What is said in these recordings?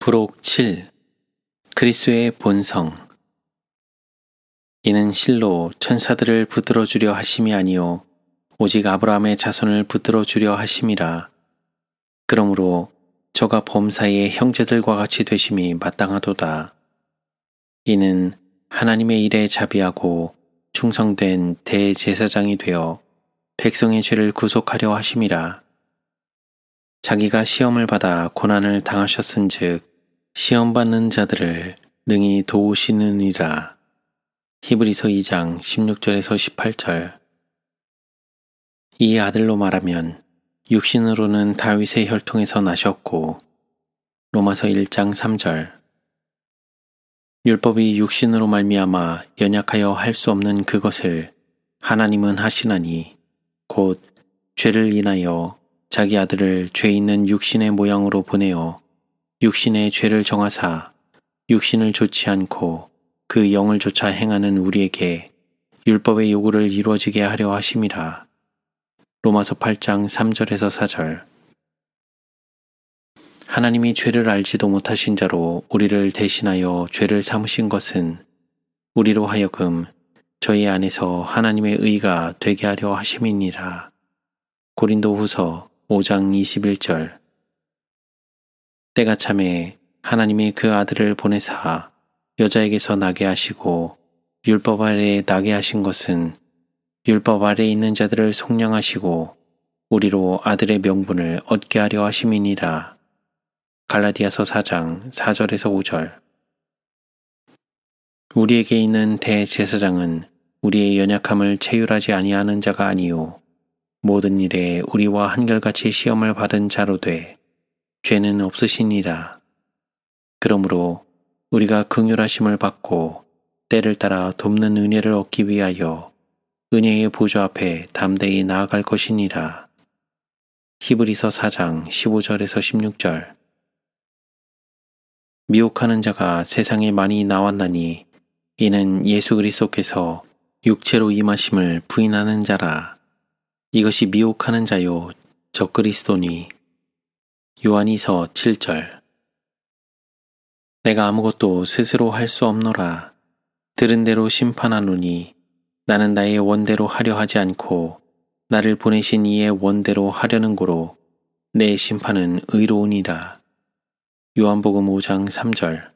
부록 7. 그리스도의 본성. 이는 실로 천사들을 붙들어 주려 하심이 아니요 오직 아브라함의 자손을 붙들어 주려 하심이라. 그러므로 저가 범사의 형제들과 같이 되심이 마땅하도다. 이는 하나님의 일에 자비하고 충성된 대제사장이 되어 백성의 죄를 구속하려 하심이라. 자기가 시험을 받아 고난을 당하셨은즉 시험받는 자들을 능히 도우시느니라. 히브리서 2장 16절에서 18절. 이 아들로 말하면 육신으로는 다윗의 혈통에서 나셨고 로마서 1장 3절. 율법이 육신으로 말미암아 연약하여 할 수 없는 그것을 하나님은 하시나니 곧 죄를 인하여 자기 아들을 죄 있는 육신의 모양으로 보내어 육신의 죄를 정하사 육신을 좋지 않고 그 영을 조차 행하는 우리에게 율법의 요구를 이루어지게 하려 하심이라. 로마서 8장 3절에서 4절. 하나님이 죄를 알지도 못하신 자로 우리를 대신하여 죄를 삼으신 것은 우리로 하여금 저희 안에서 하나님의 의가 되게 하려 하심이니라. 고린도후서 5장 21절. 때가 참에 하나님이 그 아들을 보내사 여자에게서 나게 하시고 율법 아래에 나게 하신 것은 율법 아래에 있는 자들을 속량하시고 우리로 아들의 명분을 얻게 하려 하심이니라. 갈라디아서 4장 4절에서 5절. 우리에게 있는 대제사장은 우리의 연약함을 체휼하지 아니하는 자가 아니요 모든 일에 우리와 한결같이 시험을 받은 자로 돼 죄는 없으시니라. 그러므로 우리가 긍휼하심을 받고 때를 따라 돕는 은혜를 얻기 위하여 은혜의 보좌 앞에 담대히 나아갈 것이니라. 히브리서 4장 15절에서 16절. 미혹하는 자가 세상에 많이 나왔나니 이는 예수 그리스도께서 육체로 임하심을 부인하는 자라. 이것이 미혹하는 자요 적그리스도니. 요한이서 7절. 내가 아무것도 스스로 할 수 없노라. 들은 대로 심판하노니 나는 나의 원대로 하려 하지 않고 나를 보내신 이의 원대로 하려는 고로 내 심판은 의로우니라. 요한복음 5장 3절.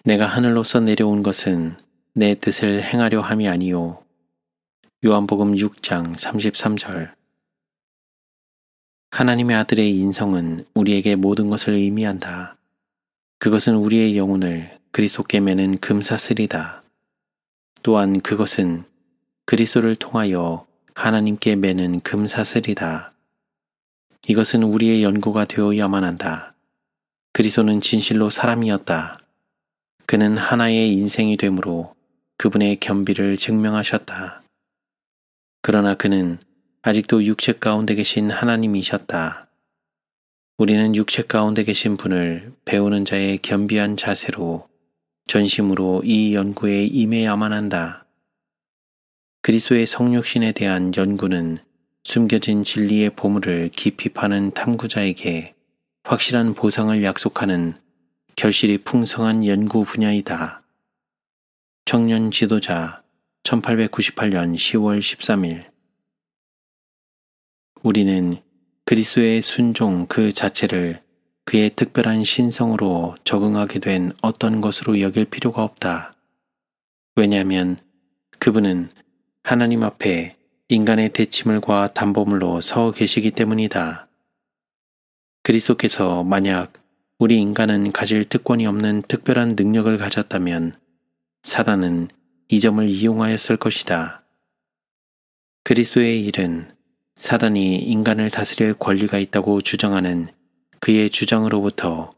내가 하늘로서 내려온 것은 내 뜻을 행하려 함이 아니요 요한복음 6장 33절. 하나님의 아들의 인성은 우리에게 모든 것을 의미한다. 그것은 우리의 영혼을 그리스도께 매는 금사슬이다. 또한 그것은 그리스도를 통하여 하나님께 매는 금사슬이다. 이것은 우리의 연구가 되어야만 한다. 그리스도는 진실로 사람이었다. 그는 하나의 인생이 되므로 그분의 겸비를 증명하셨다. 그러나 그는 아직도 육체 가운데 계신 하나님이셨다. 우리는 육체 가운데 계신 분을 배우는 자의 겸비한 자세로 전심으로 이 연구에 임해야만 한다. 그리스도의 성육신에 대한 연구는 숨겨진 진리의 보물을 깊이 파는 탐구자에게 확실한 보상을 약속하는 결실이 풍성한 연구 분야이다. 청년 지도자 1898년 10월 13일. 우리는 그리스도의 순종 그 자체를 그의 특별한 신성으로 적응하게 된 어떤 것으로 여길 필요가 없다. 왜냐하면 그분은 하나님 앞에 인간의 대치물과 담보물로 서 계시기 때문이다. 그리스도께서 만약 우리 인간은 가질 특권이 없는 특별한 능력을 가졌다면 사단은 이 점을 이용하였을 것이다. 그리스도의 일은 사단이 인간을 다스릴 권리가 있다고 주장하는 그의 주장으로부터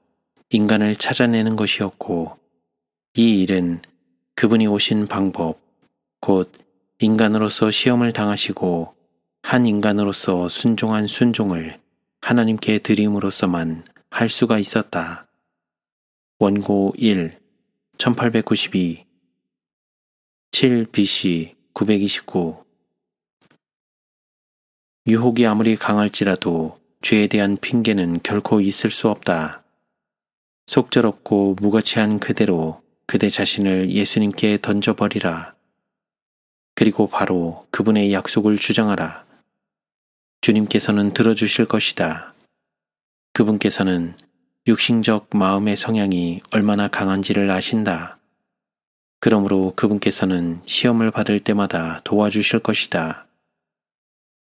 인간을 찾아내는 것이었고 이 일은 그분이 오신 방법, 곧 인간으로서 시험을 당하시고 한 인간으로서 순종한 순종을 하나님께 드림으로써만 할 수가 있었다. 원고 1, 1892, 7 BC 929. 유혹이 아무리 강할지라도 죄에 대한 핑계는 결코 있을 수 없다. 속절없고 무거치한 그대로 그대 자신을 예수님께 던져버리라. 그리고 바로 그분의 약속을 주장하라. 주님께서는 들어주실 것이다. 그분께서는 육신적 마음의 성향이 얼마나 강한지를 아신다. 그러므로 그분께서는 시험을 받을 때마다 도와주실 것이다.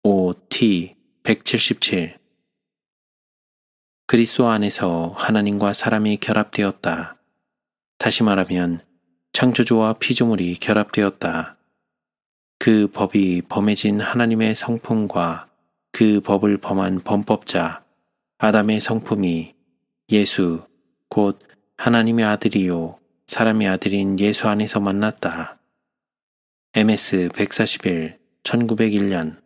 OT 177 그리스도 안에서 하나님과 사람이 결합되었다. 다시 말하면 창조주와 피조물이 결합되었다. 그 법이 범해진 하나님의 성품과 그 법을 범한 범법자 아담의 성품이 예수, 곧 하나님의 아들이요 사람의 아들인 예수 안에서 만났다. MS 141 1901년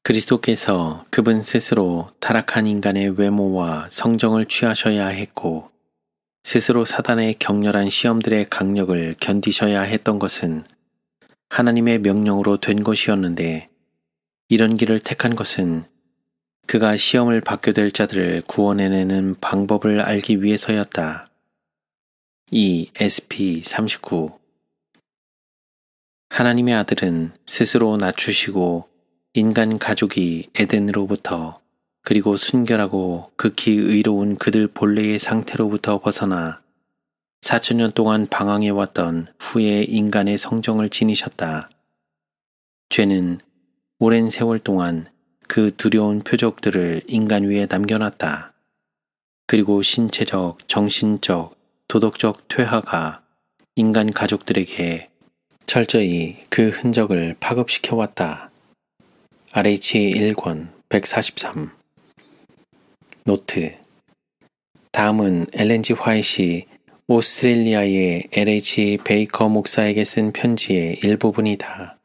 그리스도께서 그분 스스로 타락한 인간의 외모와 성정을 취하셔야 했고 스스로 사단의 격렬한 시험들의 강력을 견디셔야 했던 것은 하나님의 명령으로 된 것이었는데 이런 길을 택한 것은 그가 시험을 받게 될 자들을 구원해내는 방법을 알기 위해서였다. ESP 39 하나님의 아들은 스스로 낮추시고 인간 가족이 에덴으로부터 그리고 순결하고 극히 의로운 그들 본래의 상태로부터 벗어나 4000년 동안 방황해왔던 후에 인간의 성정을 지니셨다. 죄는 오랜 세월 동안 그 두려운 표적들을 인간 위에 남겨놨다. 그리고 신체적, 정신적, 도덕적 퇴화가 인간 가족들에게 철저히 그 흔적을 파급시켜왔다. RH 1권 143 노트 다음은 엘렌지 화이트이 오스트레일리아의 LH 베이커 목사에게 쓴 편지의 일부분이다.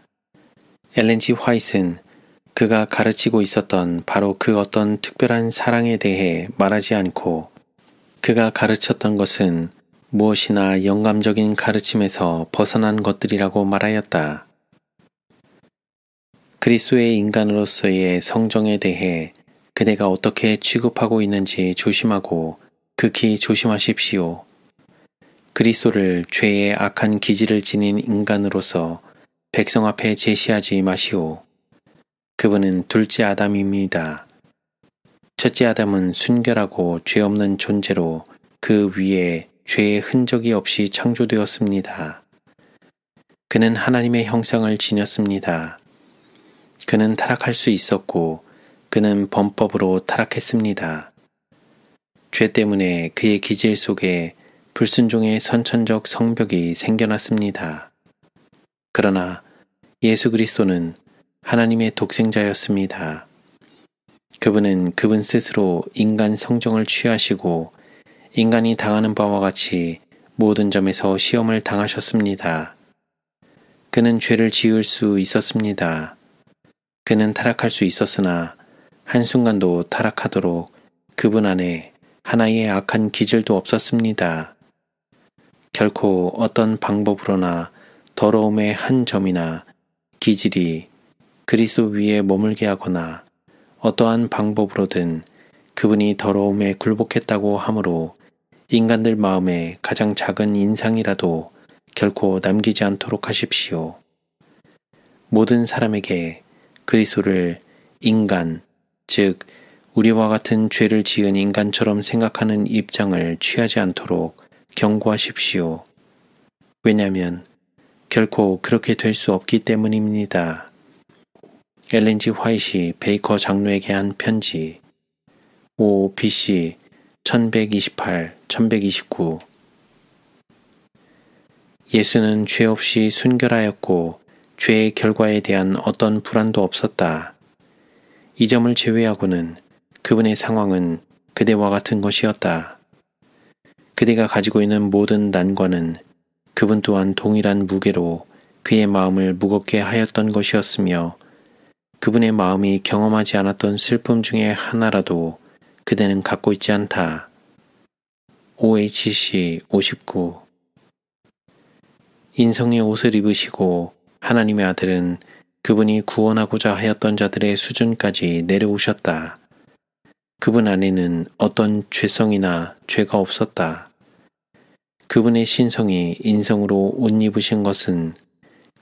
엘렌지 화이트는 그가 가르치고 있었던 바로 그 어떤 특별한 사랑에 대해 말하지 않고 그가 가르쳤던 것은 무엇이나 영감적인 가르침에서 벗어난 것들이라고 말하였다. 그리스도의 인간으로서의 성정에 대해 그대가 어떻게 취급하고 있는지 조심하고 극히 조심하십시오. 그리스도를 죄의 악한 기질을 지닌 인간으로서 백성 앞에 제시하지 마시오. 그분은 둘째 아담입니다. 첫째 아담은 순결하고 죄 없는 존재로 그 위에 죄의 흔적이 없이 창조되었습니다. 그는 하나님의 형상을 지녔습니다. 그는 타락할 수 있었고 그는 범법으로 타락했습니다. 죄 때문에 그의 기질 속에 불순종의 선천적 성벽이 생겨났습니다. 그러나 예수 그리스도는 하나님의 독생자였습니다. 그분은 그분 스스로 인간 성정을 취하시고 인간이 당하는 바와 같이 모든 점에서 시험을 당하셨습니다. 그는 죄를 지을 수 있었습니다. 그는 타락할 수 있었으나 한순간도 타락하도록 그분 안에 하나의 악한 기질도 없었습니다. 결코 어떤 방법으로나 더러움의 한 점이나 기질이 그리스도 위에 머물게 하거나 어떠한 방법으로든 그분이 더러움에 굴복했다고 하므로 인간들 마음에 가장 작은 인상이라도 결코 남기지 않도록 하십시오. 모든 사람에게 그리스도를 인간, 즉 우리와 같은 죄를 지은 인간처럼 생각하는 입장을 취하지 않도록 경고하십시오. 왜냐하면 결코 그렇게 될 수 없기 때문입니다. 엘렌지 화이트이 베이커 장로에게 한 편지 OBC 1128-1129 예수는 죄 없이 순결하였고 죄의 결과에 대한 어떤 불안도 없었다. 이 점을 제외하고는 그분의 상황은 그대와 같은 것이었다. 그대가 가지고 있는 모든 난관은 그분 또한 동일한 무게로 그의 마음을 무겁게 하였던 것이었으며 그분의 마음이 경험하지 않았던 슬픔 중에 하나라도 그대는 갖고 있지 않다. OHC 59 인성의 옷을 입으시고 하나님의 아들은 그분이 구원하고자 하였던 자들의 수준까지 내려오셨다. 그분 안에는 어떤 죄성이나 죄가 없었다. 그분의 신성이 인성으로 옷 입으신 것은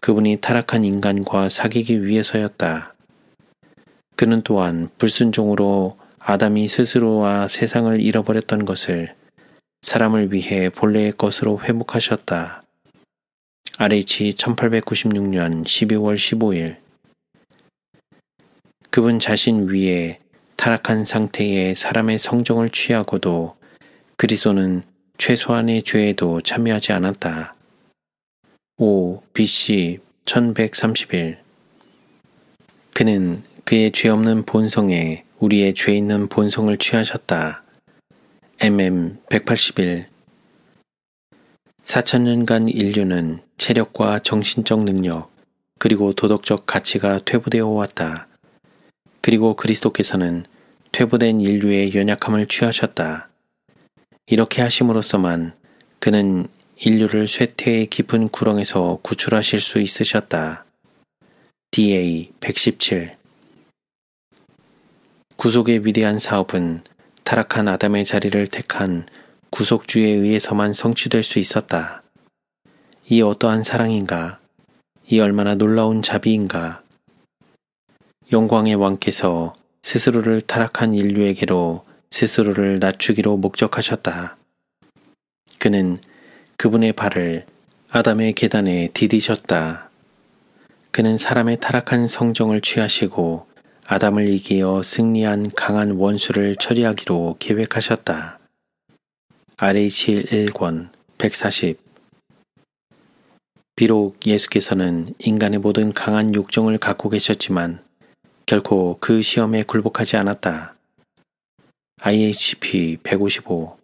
그분이 타락한 인간과 사귀기 위해서였다. 그는 또한 불순종으로 아담이 스스로와 세상을 잃어버렸던 것을 사람을 위해 본래의 것으로 회복하셨다. RH 1896년 12월 15일. 그분 자신 위에 타락한 상태의 사람의 성정을 취하고도 그리스도는 최소한의 죄에도 참여하지 않았다. 5. BC 1131. 그는 그의 죄 없는 본성에 우리의 죄 있는 본성을 취하셨다. MM 181. 4천년간 인류는 체력과 정신적 능력 그리고 도덕적 가치가 퇴보되어 왔다. 그리고 그리스도께서는 퇴보된 인류의 연약함을 취하셨다. 이렇게 하심으로써만 그는 인류를 쇠퇴의 깊은 구렁에서 구출하실 수 있으셨다. DA 117. 구속의 위대한 사업은 타락한 아담의 자리를 택한 구속주에 의해서만 성취될 수 있었다. 이 어떠한 사랑인가? 이 얼마나 놀라운 자비인가? 영광의 왕께서 스스로를 타락한 인류에게로 스스로를 낮추기로 목적하셨다. 그는 그분의 발을 아담의 계단에 디디셨다. 그는 사람의 타락한 성정을 취하시고 아담을 이기어 승리한 강한 원수를 처리하기로 계획하셨다. RH 1권 140. 비록 예수께서는 인간의 모든 강한 욕정을 갖고 계셨지만 결코 그 시험에 굴복하지 않았다. IHP 155.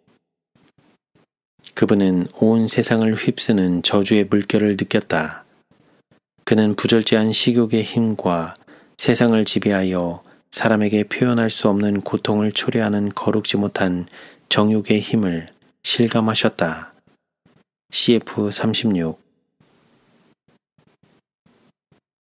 그분은 온 세상을 휩쓰는 저주의 물결을 느꼈다. 그는 부절제한 식욕의 힘과 세상을 지배하여 사람에게 표현할 수 없는 고통을 초래하는 거룩지 못한 정욕의 힘을 실감하셨다. CF 36.